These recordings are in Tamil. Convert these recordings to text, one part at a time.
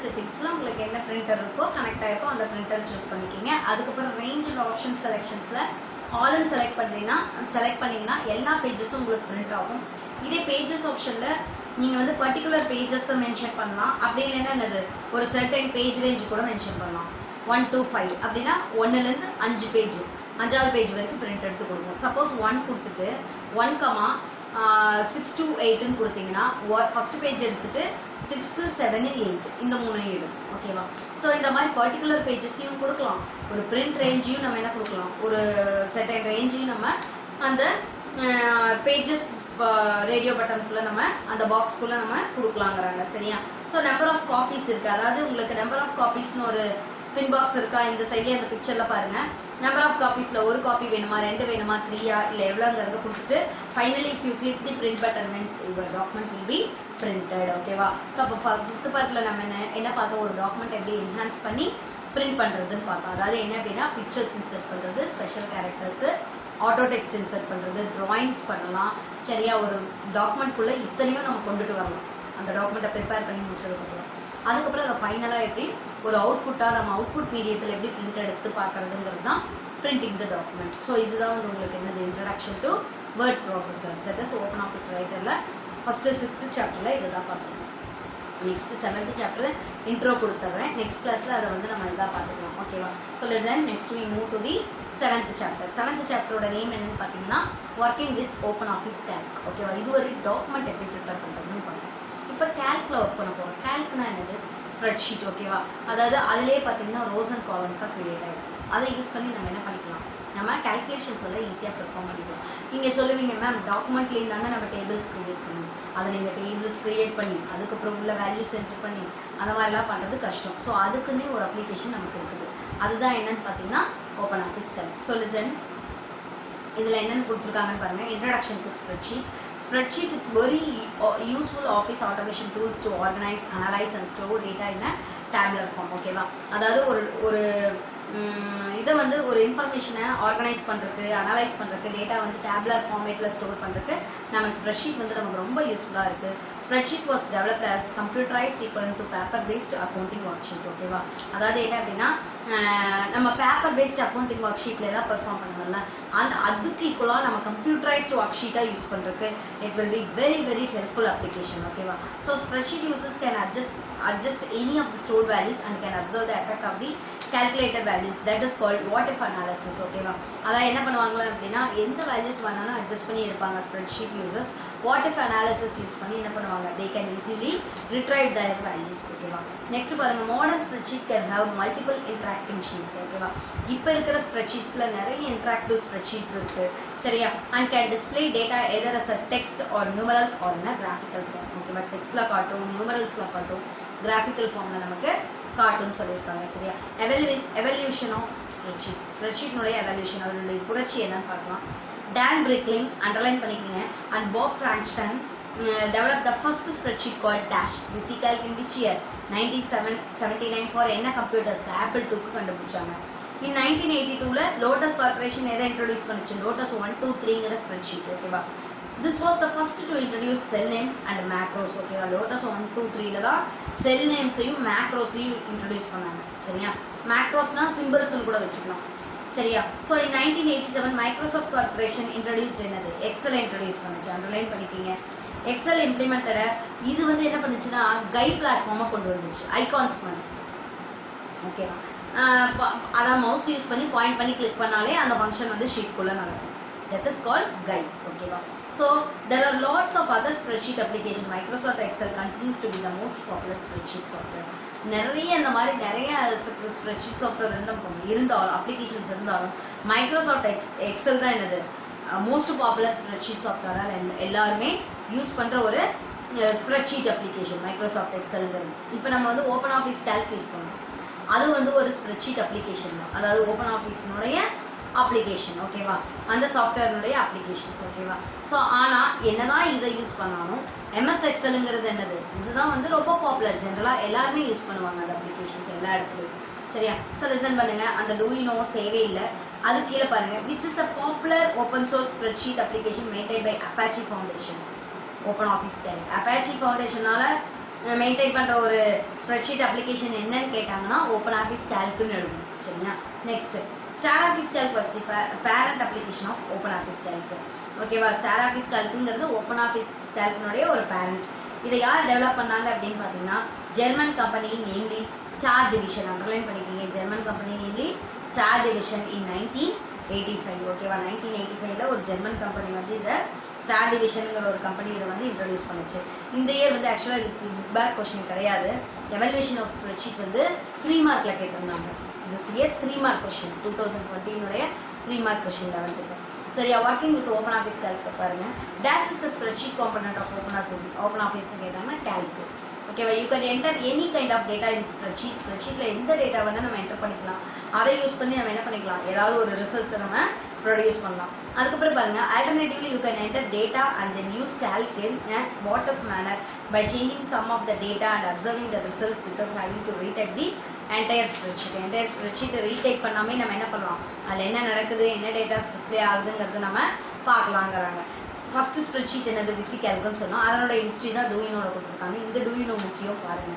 செட்டிங்ஸில் உங்களுக்கு என்ன பிரிண்டர் இருக்கோ கனெக்ட் ஆகிருக்கோ அந்த பிரிண்டர் சூஸ் பண்ணிக்கிங்க. அதுக்கப்புறம் ரேஞ்ச் அண்ட் ஆப்ஷன் செலெக்ஷன்ஸில் ஆல்னு செலக்ட் பண்ணிங்கன்னா எல்லா பேஜஸும் உங்களுக்கு பிரிண்ட் ஆகும். இதே பேஜஸ் ஆப்ஷனில் நீங்கள் வந்து பர்டிகுலர் பேஜஸை மென்ஷன் பண்ணலாம். அப்படி இல்லைன்னா என்னது ஒரு சர்டைன் பேஜ் ரேஞ்ச் கூட மென்ஷன் பண்ணலாம். 1 to 5 அப்படின்னா 1லேருந்து 5 பேஜ் 5வது பேஜ் வரைக்கும் பிரிண்ட் எடுத்து கொடுக்கும். சப்போஸ் 1 கொடுத்துட்டு 1,6 to 8ன்னு கொடுத்தீங்கன்னா ஃபர்ஸ்ட் பேஜ் எடுத்துட்டு 6, 7, 8 இந்த 3 எடுக்கும். ஓகேவா? ஸோ இந்த மாதிரி பர்டிகுலர் பேஜஸையும் கொடுக்கலாம், ஒரு பிரிண்ட் ரேஞ்சையும் நம்ம என்ன கொடுக்கலாம், ஒரு சர்டைன் ரேஞ்சையும் நம்ம அந்த பேஜஸ் ரேடியோ பட்டனுக்குள்ளே நம்ம அந்த பாக்ஸ்க்குள்ளே நம்ம கொடுக்கலாங்கிறாங்க. சரியா? ஸோ நம்பர் ஆஃப் காப்பீஸ் இருக்குது. அதாவது உங்களுக்கு நம்பர் ஆஃப் காப்பீஸ்னு ஒரு ஸ்பின் பாக்ஸ் இருக்கா இந்த சைட்லேயே அந்த பிக்சரில் பாருங்கள். நம்பர் ஆஃப் காப்பீஸில் 1 காப்பி வேணுமா, 2 வேணுமா, 3 இல்லை எவ்வளோங்கிறத கொடுத்துட்டு finally if you click the print button means your document will be printed. ஓகேவா? ஸோ அப்போ 5th பார்ட்டில் நம்ம என்ன பார்த்தோம், ஒரு டாக்குமெண்ட் எப்படி என்ஹான்ஸ் பண்ணி பிரிண்ட் பண்ணுறதுன்னு பார்த்தோம். அதாவது என்ன அப்படின்னா பிக்சர்ஸ் இன்சர்ட் பண்ணுறது, special characters, auto text insert பண்ணுறது, ட்ராயிங்ஸ் பண்ணலாம். சரியா? ஒரு டாக்குமெண்ட்குள்ளே இத்தனையும் நம்ம கொண்டுட்டு வரலாம் அந்த டாக்குமெண்ட்டை ப்ரிப்பேர் பண்ணி முடிச்சதுக்கப்புறம். அதுக்கப்புறம் அதை ஃபைனலாக எப்படி ஒரு அவுட்புட்டாக நம்ம அவுட்புட் மீடியத்தில் எப்படி பிரிண்ட் எடுத்து பார்க்குறதுங்கிறது தான் பிரிண்டிங் த டாக்குமெண்ட். ஸோ இதுதான் வந்து உங்களுக்கு என்னது introduction to word processor, that is open office ரைட்டரில் ஃபஸ்ட்டு 6th சாப்டரில் இதை தான் பார்க்கணும். நெக்ஸ்ட் 7th சாப்டர் இன்ட்ரோ கொடுத்துட்றேன். நெக்ஸ்ட் கிளாஸில் அதை வந்து நம்ம இதாக பார்த்துக்கலாம். ஓகேவா? So lesson next we move to the 7th chapter. 7th சாப்டரோட நேம் என்னன்னு பார்த்தீங்கன்னா working with open office calc. ஓகேவா? இது ஒரு டாக்குமெண்ட் எப்படி ப்ரிப்பேர் பண்ணுறதுன்னு பார்க்கலாம். இப்போ கேல்கில் ஒர்க் பண்ண போகிறோம். கேல்க்னா என்னது, ஸ்ப்ரெட்ஷீட். ஓகேவா? அதாவது அதிலே பார்த்தீங்கன்னா ரோஸ் அண்ட் காலம்ஸாக க்ரியேட் ஆகிடும். அதை யூஸ் பண்ணி நம்ம என்ன பண்ணிக்கலாம், நம்ம கேல்குலேஷன்ஸ் எல்லாம் ஈஸியாக பெர்ஃபார்ம் பண்ணிக்கலாம். நீங்கள் சொல்லுவீங்க மேம் டாக்குமெண்ட்லேயும் தானே நம்ம டேபிள்ஸ் க்ரியேட் பண்ணணும், அதை நீங்கள் டேபிள்ஸ் க்ரியேட் பண்ணி அதுக்கப்புறம் உள்ள வேல்யூஸ் என்ட்ரு பண்ணி அந்த மாதிரிலாம் பண்ணுறது கஷ்டம். ஸோ அதுக்குன்னே ஒரு அப்ளிகேஷன் நமக்கு இருக்குது. அதுதான் என்னன்னு பார்த்தீங்கன்னா open office calc. So listen, இதில் என்னென்னு கொடுத்துருக்காங்கன்னு பாருங்கள். Introduction to spreadsheet. Spreadsheet is very useful office automation tools to organize, analyze and store data in a tabular form. ஓகேவா? அதாவது ஒரு இதை வந்து ஒரு இன்ஃபர்மேஷனை ஆர்கனைஸ் பண்ணுறதுக்கு, அனலைஸ் பண்ணுறதுக்கு, டேட்டா வந்து டேப்லர் ஃபார்மேட்டில் ஸ்டோர் பண்ணுறதுக்கு நம்ம ஸ்ப்ரெட்ஷீட் வந்து நமக்கு ரொம்ப யூஸ்ஃபுல்லாக இருக்குது. Spreadsheet was developed as computerised equivalent to paper paste accounting work sheet. ஓகேவா? அதாவது என்ன அப்படின்னா நம்ம பேப்பர் பேஸ்ட் அக்கௌண்டிங் ஒர்க் ஷீட்டில் எல்லாம் பெர்ஃபார்ம் பண்ணணும்ல, அதுக்கு ஈக்குவலாக நம்ம கம்ப்யூட்டரைஸ்டு ஒர்க் ஷீட்டாக யூஸ் பண்ணுறதுக்கு it will be very helpful application. Okay, so spreadsheet users can adjust any of the stored values and can observe the effect of the calculated values. That is called what if analysis. Okay, அதான் என்ன பண்ணுவாங்களா அப்படின்னா எந்த வேல்யூஸ் வேணாலும் அட்ஜஸ்ட் பண்ணி இருப்பாங்க spreadsheet users. What if analysis use பண்ணி என்ன பண்ணுவாங்க, they can easily retrieve their values. ஓகேவா? நெக்ஸ்ட் பாருங்க, modern spreadsheet can have multiple interacting sheets. ஓகேவா? இப்போ இருக்கிற ஸ்ப்ரெட்ஷீட்ஸ்ல நிறைய இன்டராக்டிவ் ஸ்ப்ரெட்ஷீட்ஸ் இருக்கு. சரியா? and can display data either as a text or numerals or in a graphical form. ஓகேவா? டெக்ஸ்ட்ல காட்டும், நியூமரல்ஸ்ல காட்டும், கிராஃபிக்கல் ஃபார்ம்ல நமக்கு காட்டும் சொல்லியிருக்காங்க. சரியா? Evolution of spreadsheet. ஸ்ப்ரெட்ஷீட்னுடைய எவல்யூஷன், அவருடைய புரட்சி என்னன்னு பார்க்கலாம். டான் பிரிக்லின் அண்டர்லைன் பண்ணிக்கோங்க and Bob Frankston developed the first spreadsheet called Dash. This he calc in which year? 1979 for என்ன கம்ப்யூட்டர்ஸ், Apple 2க்கு கண்டுபிடிச்சாங்க. In 1982ல லோட்டஸ் கார்பரேஷன் எதை இன்ட்ரோடியூஸ் பண்ணிச்சு, லோட்டஸ் 1, 2, 3ங்கிற ஸ்ப்ரெட்ஷீட். ஓகேவா? This was the first to introduce cell names and macros. ஓகேவா? லோட்டஸ் 1, 2, 3ல தான் செல் நேம்ஸையும் மேக்ரோஸையும் இன்ட்ரோடியூஸ் பண்ணாங்க. சரியா? மேக்ரோஸ்னா சிம்பிள்ஸ்னு கூட வச்சுக்கலாம். சரியா? So in 1987 Microsoft corporation introduce என்னது, எக்ஸல் இன்ட்ரடியூஸ் பண்ணுச்சு. அண்டர்லைன் பண்ணிக்கிங்க. எக்ஸல் இம்ப்ளிமெண்டட இது வந்து என்ன பண்ணுச்சுன்னா கை பிளாட்ஃபார்மாக கொண்டு வந்துச்சு, ஐகான்ஸ் பண்ணி. ஓகேவா? அதான் மவுஸ் யூஸ் பண்ணி பாயிண்ட் பண்ணி கிளிக் பண்ணாலே அந்த ஃபங்க்ஷன் வந்து ஷீட்குள்ளே நடக்கும். That is called guide. Okay, so there are lots of other spreadsheet application. Microsoft Excel continues to be the most popular spreadsheet software. நிறைய இந்த மாதிரி நிறைய ஸ்ப்ரெட்ஷீட் சாஃப்ட்வேர் இருந்தாலும் அப்ளிகேஷன்ஸ் இருந்தாலும் மைக்ரோசாஃப்ட் எக்ஸல் தான் என்னது மோஸ்ட் பாப்புலர் ஸ்ப்ரெட்ஷீட் சாஃப்ட்வேரால் எல்லாருமே யூஸ் பண்ணுற ஒரு ஸ்ப்ரெட்ஷீட் அப்ளிகேஷன் மைக்ரோசாஃப்ட் எக்ஸல்ங்கிறது. இப்போ நம்ம வந்து ஓப்பன் ஆஃபீஸ் கேல்க் யூஸ் பண்ணுறோம், அது வந்து ஒரு ஸ்ப்ரெட்ஷீட் அப்ளிகேஷன் தான். அதாவது ஓப்பன் ஆஃபீஸினுடைய அப்ளிகேஷன். ஓகேவா? அந்த சாஃப்ட்வேர்னுடைய அப்ளிகேஷன்ஸ். ஓகேவா? ஸோ ஆனால் என்னதான் இதை யூஸ் பண்ணாலும் எம்எஸ் எக்ஸலுங்கிறது என்னது, இதுதான் வந்து ரொம்ப பாப்புலர், ஜென்ரலாக எல்லாருமே யூஸ் பண்ணுவாங்க அந்த அப்ளிகேஷன்ஸ் எல்லா இடத்துலையும். சரியா? ஸோ லிசன் பண்ணுங்க, அந்த டூயினோ தேவையில்லை. அது கீழே பாருங்க, which is a popular open source spreadsheet application maintain by Apache foundation. Open office calc Apache ஃபவுண்டேஷனால மெயின்டைன் பண்ணுற ஒரு ஸ்ப்ரெட்ஷீட் அப்ளிகேஷன் என்னன்னு கேட்டாங்கன்னா ஓப்பன் ஆஃபீஸ் கேல்க்குன்னு எழுதணும். சரியா? Next star office calc was the parent application of open office calc. ஓகேவா? ஸ்டார் ஆஃபீஸ் கேல்க்குங்கிறது ஓப்பன் ஆஃபீஸ் கேல்க்கினுடைய ஒரு பேரண்ட். இதை யார் டெவலப் பண்ணாங்க அப்படின்னு பார்த்தீங்கன்னா German company namely star division. Underline பண்ணிக்கிங்க. German company namely star division in 1985. ஓகேவா? 1985ல ஒரு ஜெர்மன் கம்பெனி வந்து இதை ஸ்டார் டிவிஷனுங்கிற ஒரு கம்பெனி இதை வந்து இன்ட்ரடியூஸ் பண்ணுச்சு. இந்த இயர் வந்து ஆக்சுவலாக இது புக் பேக் கொஸ்டின் கிடையாது. எவல்யூஷன் ஆஃப் ஸ்ப்ரெட்ஷீட் வந்து 3 மார்க்கில் கேட்டிருந்தாங்க. This year 3 mark question. 2020 3 mark question 11th. சரியா? Working with open office calc பாருங்க. Dash is the spreadsheet component of open office கேட்டாங்கன்னா கேல்க். ஓகேவா? You can enter any kind of data in spreadsheet. ஸ்ப்ரெட்ஷீட்டில் எந்த டேட்டா வேணால் நம்ம என்டர் பண்ணிக்கலாம். அதை யூஸ் பண்ணி நம்ம என்ன பண்ணிக்கலாம், ஏதாவது ஒரு ரிசல்ட்ஸை நம்ம ப்ரொடியூஸ் பண்ணலாம். அதுக்கப்புறம் பாருங்க, alternatively you can enter data and then use calc in what of manner by changing some of the data and observing the results without having to retype the entire spreadsheet. Entire ஸ்ப்ரெட்ஷீட்டை ரீடைப் பண்ணாமே நம்ம என்ன பண்ணலாம், அதில் என்ன நடக்குது, என்ன டேட்டாஸ் டிஸ்பிளே ஆகுதுங்கிறது நம்ம பார்க்கலாங்கிறாங்க. ஃபர்ஸ்ட் ஸ்ப்ரெட்ஷீட் என்னது, விசி கேல்க்குன்னு சொன்னோம். அதனோட ஹிஸ்ட்ரி தான் டூயினோட கொடுத்துருக்காங்க. இந்த டூயினோ முக்கியம் பாருங்க.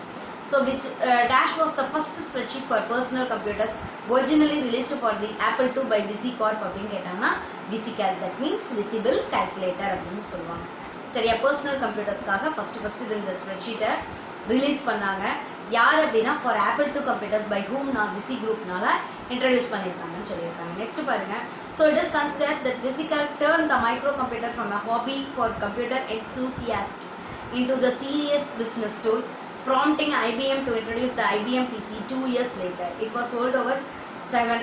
So which dash was the first spreadsheet for personal computers originally released for the Apple II by VisiCorp அப்படின்னு கேட்டாங்கன்னா VisiCalc. That means visible calculator அப்படின்னு சொல்லுவாங்க. சரியா? பர்சனல் கம்ப்யூட்டர்ஸ்க்காக ஃபர்ஸ்ட் இது இந்த ஸ்ப்ரெட்ஷீட்டை ரிலீஸ் பண்ணாங்க. யார் அப்படின்னா for Apple II computers by whom நான் விசி குரூப்னால இன்ட்ரடியூஸ் பண்ணியிருக்காங்கன்னு சொல்லியிருக்காங்க. நெக்ஸ்ட் பாருங்க. So it is considered that VisiCalc turn the micro computer from a hobby for computer enthusiast into the serious business tool, prompting IBM to introduce the IBM PC 2 years later. It was sold over 7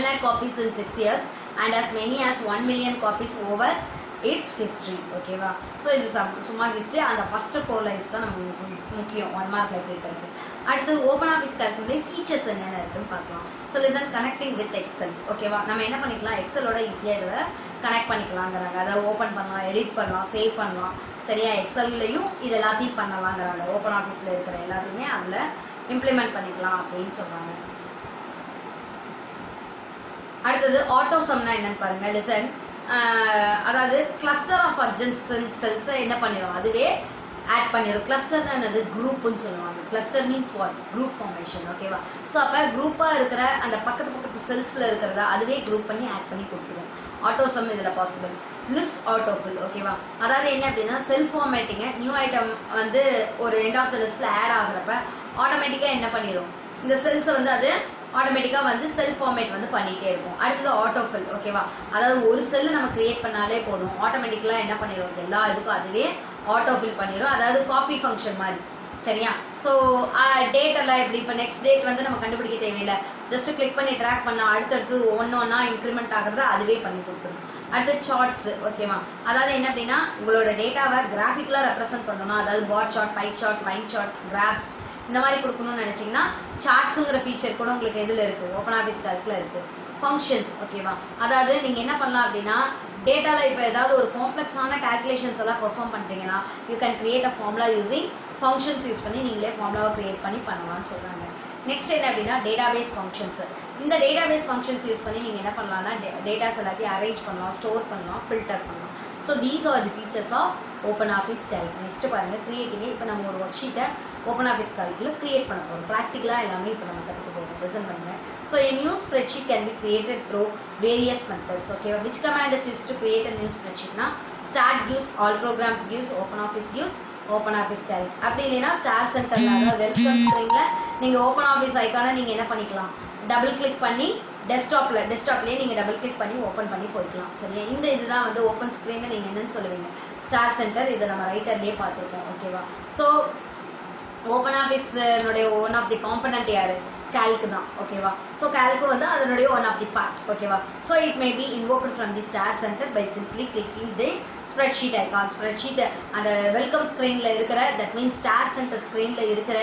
lakh copies in 6 years and as many as 1 million copies over its history. ஓகேவா? ஸோ இது சும்மா ஹிஸ்ட்ரி. அந்த ஃபர்ஸ்ட் 4 லைன்ஸ் தான் நம்ம முக்கியம் 1 மார்க்ல கேட்கறது. அடுத்து ஓப்பன் ஆஃபீஸ் கேல்க்குடைய ஃபீச்சர்ஸ் என்னென்ன இருக்குன்னு பார்க்கலாம். So lesson connecting with Excel. ஓகேவா? நம்ம என்ன பண்ணிக்கலாம், எக்ஸலோட ஈஸியாக இதை கனெக்ட் பண்ணிக்கலாங்கிறாங்க. அதை ஓப்பன் பண்ணலாம், எடிட் பண்ணலாம், சேவ் பண்ணலாம். சரியா? எக்ஸல்லையும் இது எல்லாத்தையும் பண்ணலாங்கிறாங்க. ஓப்பன் ஆஃபீஸில் இருக்கிற எல்லாத்தையுமே அதில் இம்ப்ளிமெண்ட் பண்ணிக்கலாம் அப்படின்னு சொல்கிறாங்க. அடுத்தது ஆட்டோ சம்னா என்னன்னு பாருங்க. லிசன், அதாவது கிளஸ்டர் ஆஃப் அட்ஜசன்ட் செல்ஸை என்ன பண்ணிடும், அதுவே ஆட் பண்ணிடும். கிளஸ்டர் என்னது, குரூப்னு சொல்லுவாங்க. Cluster means what, group formation. ஓகேவா? ஸோ அப்போ குரூப்பாக இருக்கிற அந்த பக்கத்து செல்ஸில் இருக்கிறத அதுவே குரூப் பண்ணி ஆட் பண்ணி கொடுத்துரும். ஆட்டோசம் இதில் பாசிபிள். List autofill. ஓகேவா? அதாவது என்ன அப்படின்னா செல்ஃப் ஃபார்மேட்டிங்க நியூ ஐட்டம் வந்து ஒரு எண்ட் ஆஃப் த லிஸ்ட்டில் ஆட் ஆகுறப்ப ஆட்டோமேட்டிக்காக என்ன பண்ணிடும், இந்த செல்ஸை வந்து அது ஆட்டோமேட்டிக்காக வந்து செல்ஃப் ஃபார்மேட் வந்து பண்ணிகிட்டே இருக்கும். அடுத்தது ஆட்டோஃபில். ஓகேவா? அதாவது ஒரு செல்லு நம்ம கிரியேட் பண்ணாலே போதும், ஆட்டோமேட்டிக்கலாக என்ன பண்ணிடும், எல்லா இதுக்கும் அதுவே ஆட்டோஃபில் பண்ணிடும். அதாவது காப்பி ஃபங்க்ஷன் மாதிரி. சரியா? ஸோ டேட் எல்லாம் எப்படி, இப்போ நெக்ஸ்ட் டேட் வந்து நம்ம கண்டுபிடிக்க தேவையில்லை, ஜஸ்ட் கிளிக் பண்ணி ட்ராக் பண்ணால் அடுத்தடுத்து ஒன்றா இன்க்ரிமெண்ட் ஆகிறத அதுவே பண்ணி கொடுத்துரும். அடுத்து சார்ட்ஸ். ஓகேவா? அதாவது என்ன அப்படின்னா உங்களோட டேட்டாவை கிராஃபிக்கலாக ரெப்ரசென்ட் பண்ணணும். அதாவது bar chart, pie chart, line chart, graphs இந்த மாதிரி கொடுக்கணும்னு நினச்சிங்கன்னா சார்ட்ஸுங்கிற ஃபீச்சர் கூட உங்களுக்கு எதில் இருக்குது, ஓப்பன் ஆஃபீஸ் கேல்க்கில் இருக்குது. ஃபங்க்ஷன்ஸ். ஓகேவா? அதாவது நீங்கள் என்ன பண்ணலாம் அப்படின்னா டேட்டாவில் இப்போ ஏதாவது ஒரு காம்ப்ளெக்ஸான கால்குலேஷன்ஸ் எல்லாம் பெர்ஃபார்ம் பண்ணுறீங்கன்னா you can create a formula using functions use பண்ணி நீங்களே ஃபார்முலாவை கிரியேட் பண்ணி பண்ணலாம்னு சொல்கிறாங்க. நெக்ஸ்ட் என்ன அப்படின்னா டேட்டாபேஸ் ஃபங்க்ஷன்ஸ். இந்த டேட்டாபேஸ் ஃபங்க்ஷன்ஸ் யூஸ் பண்ணி நீங்கள் என்ன பண்ணலாம்னா டேட்டாஸ் எல்லாத்தையும் அரேஞ்ச் பண்ணலாம், ஸ்டோர் பண்ணலாம், ஃபில்டர் பண்ணலாம். So these are the features of open office Calc. Next பாருங்கள் கிரியேட்டிங்கே. இப்போ நம்ம ஒரு ஒர்க் ஷீட்டை ஓப்பன் ஆஃபீஸ் கேல்க்கில் கிரியேட் பண்ண போகிறோம். ப்ராக்டிக்கலாக எல்லாமே இப்போ நம்ம கற்றுக்க போகிறோம். லிசன் பண்ணுங்கள். So a new spreadsheet can be created through various methods. Okay, which command is used to create a new spreadsheet? Na start gives, all programs gives, open office gives, open office calc. அப்படி இல்லைன்னா ஸ்டார் சென்டர்ல அதாவது வெல்கம் ஸ்க்ரீன்ல நீங்க ஓப்பன் ஆஃபீஸ் ஐக்கானை நீங்க என்ன பண்ணிக்கலாம், டபுள் கிளிக் பண்ணி டெஸ்க்டாப்லேயே நீங்கள் டபுள் கிளிக் பண்ணி ஓப்பன் பண்ணி போய்க்கலாம். சரியா? இந்த இதுதான் வந்து ஓப்பன் ஸ்க்ரீனில் நீங்கள் என்னன்னு சொல்லுவீங்க, ஸ்டார் சென்டர். இதை நம்ம ரைட்டர்லேயே பார்த்துருக்கோம். ஓகேவா? ஸோ ஓப்பன் ஆஃபீஸ்னுடைய ஒன் ஆஃப் தி காம்பனண்ட் யார், calc தான். ஓகேவா? ஸோ calc வந்து அதனுடைய ஒன் ஆஃப் தி பார்ட். ஓகேவா? So it may be invoked from the start center by simply clicking the spreadsheet icon. Spreadsheet அந்த வெல்கம் ஸ்க்ரீனில் இருக்கிற, தட் மீன்ஸ் ஸ்டார் சென்டர் ஸ்க்ரீனில் இருக்கிற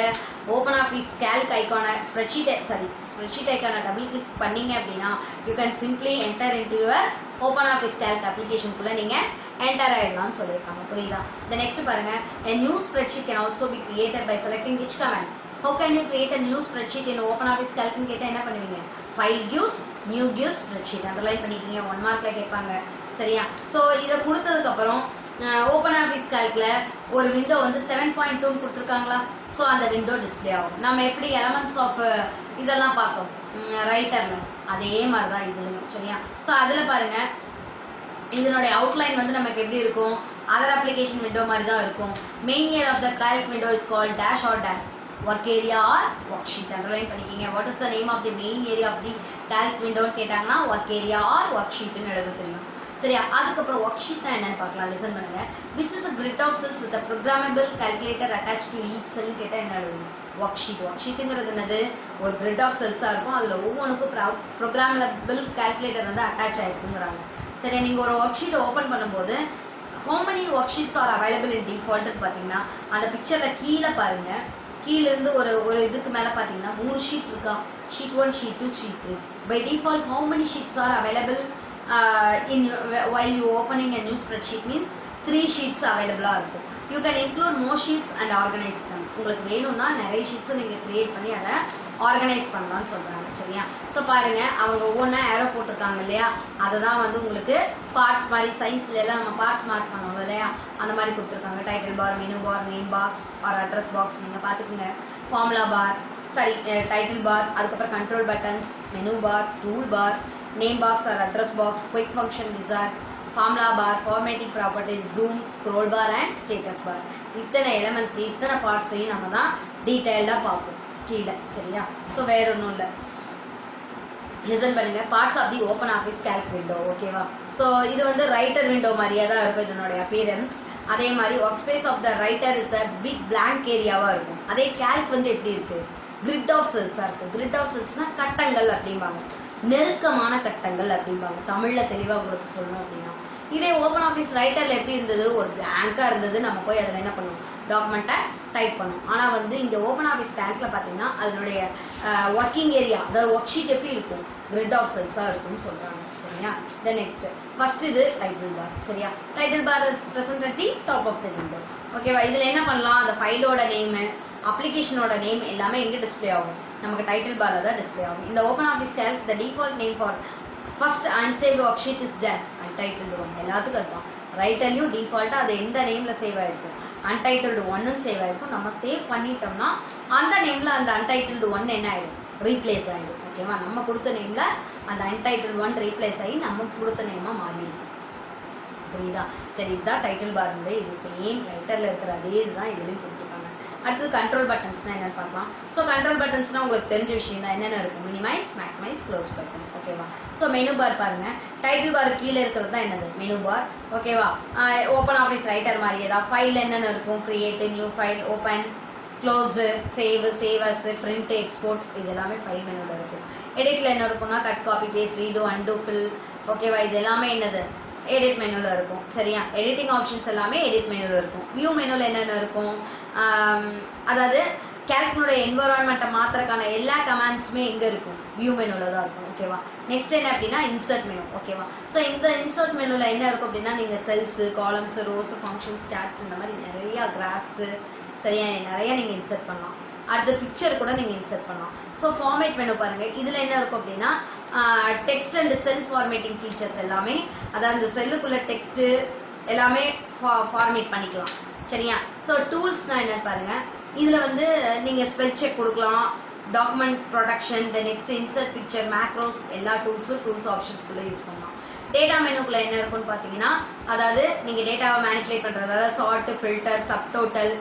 ஓப்பன் ஆஃபீஸ் calc ஐக்கானை ஸ்ப்ரெட்ஷீட் ஐக்கானை டபுள் கிளிக் பண்ணீங்க அப்படின்னா you can simply enter into your open office calc அப்ளிகேஷனுக்குள்ளே நீங்கள் என்டர் ஆகிடலாம்னு சொல்லியிருக்காங்க. புரியுதா? இந்த நெக்ஸ்ட் பாருங்க, a new spreadsheet can also be created by selecting which command. How can you create a new spreadsheet in open office calc ன்னு கேட்டால் என்ன பண்ணுவீங்க, file gives, new gives spreadsheet. Underline பண்ணிக்கிங்க, 1 மார்க்கில் கேட்பாங்க. சரியா? ஸோ இதை கொடுத்ததுக்கப்புறம் ஓப்பன் ஆஃபீஸ் கால்குல ஒரு விண்டோ வந்து 7.2 கொடுத்துருக்காங்களா, ஸோ அந்த விண்டோ டிஸ்பிளே ஆகும். நம்ம எப்படி எலமெண்ட்ஸ் ஆஃப் இதெல்லாம் பார்த்தோம் ரைட்டர்ல, அதே மாதிரி தான் இதுலையும். சரியா? ஸோ அதில் பாருங்க, இதனுடைய அவுட்லைன் வந்து நமக்கு எப்படி இருக்கும், அதர் அப்ளிகேஷன் விண்டோ மாதிரி தான் இருக்கும். Main area of the calc window is called dash or dash work area or worksheet. Underline பண்ணிக்கிங்க. What is the name of the main area of the calc விண்டோன்னு கேட்டாங்கன்னா ஒர்க் ஏரியா ஆர் ஒர்க் ஷீட்னு எழுத தெரியும். சரியா? அதுக்கப்புறம் ஒர்க் ஷீட்னா என்னன்னு பார்க்கலாம். லிசன் பண்ணுங்க. Which is a grid of cells with a programmable calculator attached to each cell கேட்டா என்ன எழுதும்? Work sheet. ஒர்க் ஷீட்டுங்கிறது என்னது? ஒரு கிரிட் ஆஃப் செல்ஸாக இருக்கும். அதில் ஒவ்வொன்றுக்கும் ப்ரோக்ராமபிள் கால்குலேட்டர் வந்து அட்டாச் ஆகிருக்குங்கிறாங்க. சரியா? நீங்கள் ஒரு ஒர்க் ஷீட் ஓப்பன் பண்ணும்போது how many worksheets are available in default பார்த்தீங்கன்னா அந்த பிக்சரில் கீழே பாருங்க, கீழேருந்து ஒரு இதுக்கு மேலே பார்த்தீங்கன்னா 3 ஷீட் இருக்கா. Sheet 1, sheet 2, sheet 3. By default how many sheets are available while you opening a new spreadsheet means 3 sheets available இருக்கும். You can include more sheets and organize them. உங்களுக்கு வேணும்னா நிறைய ஷீட்ஸை நீங்கள் கிரியேட் பண்ணி அதை ஆர்கனைஸ் பண்ணலாம்னு சொல்கிறாங்க. சரியா? ஸோ பாருங்கள், அவங்க ஒவ்வொன்றா ஏரோ போட்டிருக்காங்க இல்லையா, அதை தான் வந்து உங்களுக்கு பார்ட்ஸ் மாதிரி சயின்ஸ்ல எல்லாம் நம்ம பார்ட்ஸ் மார்க் பண்ணோம் இல்லையா, அந்த மாதிரி கொடுத்துருக்காங்க. Title bar, menu bar, name box or address box நீங்கள் பார்த்துக்குங்க. ஃபார்முலா பார், சரி டைட்டில் பார், அதுக்கப்புறம் control buttons, menu bar, toolbar, name box or address box, quick function wizard, formula bar, formatting properties, zoom, scroll bar and status bar. இத்தனை எலமெண்ட்ஸ், இத்தனை பார்ட்ஸையும் நம்ம தான் டீட்டெயில்டாக பார்ப்போம் கீழே. சரியா? ஸோ வேற ஒன்றும் இல்லை. லிசன் பண்ணுங்க. Parts of the OpenOffice Calc window. ஓகேவா? ஸோ இது வந்து ரைட்டர் விண்டோ மாதிரியே தான் இருக்கும் இதனுடைய அப்பியரன்ஸ். அதே மாதிரி workspace of the writer is a big blank ஏரியாவாக இருக்கும். அதே கால்க் வந்து எப்படி இருக்கு? கிரிட் ஆஃப் செல்ஸாக இருக்கு. கிரிட் ஆஃப் செல்ஸ்னா கட்டங்கள் அப்படிம்பாங்க, நெருக்கமான கட்டங்கள் அப்படிம்பாங்க. தமிழில் தெளிவாக உங்களுக்கு சொல்லணும் அப்படின்னா, இதே ஓப்பன் ஆஃபீஸ் ரைட்டரில் எப்படி இருந்தது? ஒரு பிளாங்காக இருந்தது. நம்ம போய் அதில் என்ன பண்ணுவோம்? டாக்குமெண்ட்டை டைப் பண்ணும். ஆனால் வந்து இங்கே ஓப்பன் ஆஃபீஸ் கால்கில் பார்த்தீங்கன்னா அதனுடைய ஒர்க்கிங் ஏரியா, அதாவது ஒர்க் ஷீட் எப்படி இருக்கும்? கிரிட் ஆஃப் செல்ஸாக இருக்கும்னு சொல்கிறாங்க. சரியா? தென் நெக்ஸ்ட் ஃபர்ஸ்ட் இது டைட்டில் பார். சரியா? Title bar is present at the top of the window. ஓகேவா? இதில் என்ன பண்ணலாம்? அந்த ஃபைலோட நேமு, அப்ளிகேஷனோட நேம் எல்லாமே எங்கே டிஸ்பிளே ஆகும்? நமக்கு டைட்டில் பாரில் தான் டிஸ்பிளே ஆகும். இந்த open office Calc the default name for first unsaved work sheet is dash untitled 1. எல்லாத்துக்கும் இருக்கும். ரைட்டர்லையும் டிஃபால்ட்டாக அது எந்த நேமில் சேவ் ஆகிருக்கும்? அன்டைட்டில்டு 1ன்னு சேவ் ஆகிருக்கும். நம்ம சேவ் பண்ணிட்டோம்னா அந்த நேமில் அந்த அன்டைட்டில்டு 1 என்ன ஆகிடும்? ரீப்ளேஸ் ஆகிடும். ஓகேவா? நம்ம கொடுத்த நேமில் அந்த அன்டைட்டில்டு 1 ரீப்ளேஸ் ஆகி நம்ம கொடுத்த நேமாக மாறிடும். புரியுதா? சரி, இதுதான் டைட்டில் பாருங்க. இது சேம் ரைட்டரில் இருக்கிற அதே இதுதான் இதுலேயும் கொடுத்துருக்காங்க. அடுத்தது கண்ட்ரோல் பட்டன்ஸ்னால் என்னென்னு பார்க்கலாம். ஸோ கண்ட்ரோல் பட்டன்ஸ்னால் உங்களுக்கு தெரிஞ்ச விஷயம் தான். என்னென்ன இருக்கும்? Minimise, maximise, close button. ஓகேவா? ஸோ மெனு பார் பாருங்கள். டைட்டில் பார் கீழே இருக்கிறது தான் என்னது? Menu bar. ஓகேவா? ஓப்பன் ஆஃபீஸ் ரைட்டர் மாதிரி ஏதாவது ஃபைல் என்னென்ன இருக்கும்? Create, new file, open, close, save, சேவர்ஸ், பிரிண்ட், எக்ஸ்போர்ட், இது எல்லாமே ஃபைல் மெனுவில் இருக்கும். எடிட்டில் என்ன இருக்கும்னா cut, copy, paste, redo, undo, fill. ஓகேவா? இது எல்லாமே என்னது? எடிட் மெனுவில் இருக்கும். சரியா? எடிட்டிங் ஆப்ஷன்ஸ் எல்லாமே எடிட் மெனுவில் இருக்கும். வியூ மெனுவில் என்னென்ன இருக்கும்? அதாவது கால்குனுடைய என்வரான்மெண்ட்டை மாற்றுறதுக்கான எல்லா கமாண்ட்ஸுமே எங்கே இருக்கும்? வியூ மெனுவில் தான் இருக்கும். ஓகேவா? நெக்ஸ்ட் என்ன அப்படின்னா இன்சர்ட் மெனு. ஓகேவா? ஸோ இந்த இன்சர்ட் மெனுவில் என்ன இருக்கும் அப்படின்னா நீங்கள் cells, columns, rose, functions, stats, இந்த மாதிரி நிறையா கிராஃப்ஸு, சரியா, நிறையா நீங்கள் இன்சர்ட் பண்ணலாம். அடுத்த பிக்சர் கூட நீங்கள் இன்சர்ட் பண்ணலாம். ஸோ ஃபார்மேட் மெனு பாருங்கள். இதில் என்ன இருக்கும் அப்படின்னா text and sell formatting features எல்லாமே, அதாவது இந்த செல்லுக்குள்ளே டெக்ஸ்ட்டு எல்லாமே ஃபார்மேட் பண்ணிக்கலாம். சரியா? ஸோ டூல்ஸ்னால் என்னன்னு பாருங்கள். இதில் வந்து நீங்கள் ஸ்பெல் செக் கொடுக்கலாம், document production, the next insert picture, macros, எல்லா டூல்ஸும் டூல்ஸ் ஆப்ஷன்ஸ்குள்ளே யூஸ் பண்ணலாம். டேட்டா மெனுக்குள்ளே என்ன இருக்குன்னு பார்த்தீங்கன்னா, அதாவது நீங்கள் டேட்டாவை மேனிப்புலேட் பண்ணுறது, அதாவது சார்ட், ஃபில்டர், சப்டோட்டல்,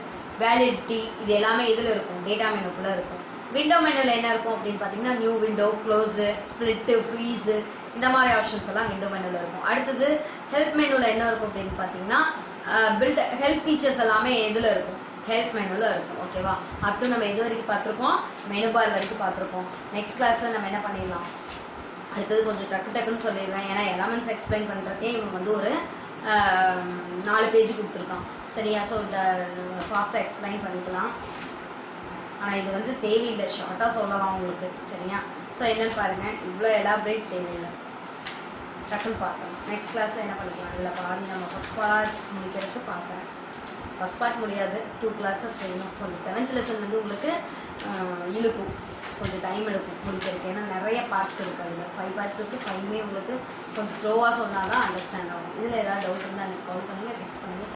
வேலிடிட்டி, இது எல்லாமே இதில் இருக்கும், டேட்டா மெனுக்குள்ளே இருக்கும். விண்டோ மெனுவில் என்ன இருக்கும் அப்படின்னு பார்த்தீங்கன்னா new window, close, split, freeze, இந்த மாதிரி ஆப்ஷன்ஸ் எல்லாம் விண்டோ மெனுவில் இருக்கும். அடுத்தது ஹெல்ப் மெனுவில் என்ன இருக்கும் அப்படின்னு பார்த்தீங்கன்னா பில்ட் ஹெல்ப் ஃபீச்சர்ஸ் எல்லாமே எதில் இருக்கும்? ஹெல்ப் மெனுவில் இருக்கும். ஓகேவா? அப் டு நம்ம எது வரைக்கும் பார்த்துருக்கோம்? மெனு பார் வரைக்கும் பார்த்துருக்கோம். நெக்ஸ்ட் கிளாஸில் நம்ம என்ன பண்ணிடலாம்? அடுத்தது கொஞ்சம் டக்குன்னு சொல்லிடுவேன். ஏன்னா எலமெண்ட்ஸ் எக்ஸ்பிளைன் பண்ணுறதே இவங்க வந்து ஒரு 4 பேஜ் கொடுத்துருக்கான். சரியா? ஸோ இந்த ஃபாஸ்ட்டாக எக்ஸ்பிளைன் பண்ணிக்கலாம். ஆனால் இது வந்து தேவையில்லை, ஷார்ட்டாக சொல்லலாம் உங்களுக்கு. சரியா? ஸோ என்னென்னு பாருங்கள், இவ்வளோ எலாபரேட் தேவையில்லை. டக்குன்னு பார்க்கலாம். நெக்ஸ்ட் கிளாஸில் என்ன பண்ணிக்கலாம், இல்லை பாதி நம்ம ஃபஸ்ட் பார்ட் முடிக்கிறதுக்கு பார்க்குறேன். ஃபஸ்ட் பார்ட் முடியாது, 2 classes வேணும். கொஞ்சம் 7th லெசன் வந்து உங்களுக்கு இழுக்கும், கொஞ்சம் டைம் எடுக்கும் முடிக்கிறதுக்கு. ஏன்னா நிறைய பார்ட்ஸ் இருக்குது, அதில் 5 parts இருக்குது. 5மே உங்களுக்கு கொஞ்சம் ஸ்லோவாக சொன்னால் தான் அண்டர்ஸ்டாண்ட் ஆகும். இதில் ஏதாவது டவுட் இருந்தால் எனக்கு கால் பண்ணுங்கள், டெக்ஸ்ட் பண்ணுங்கள்.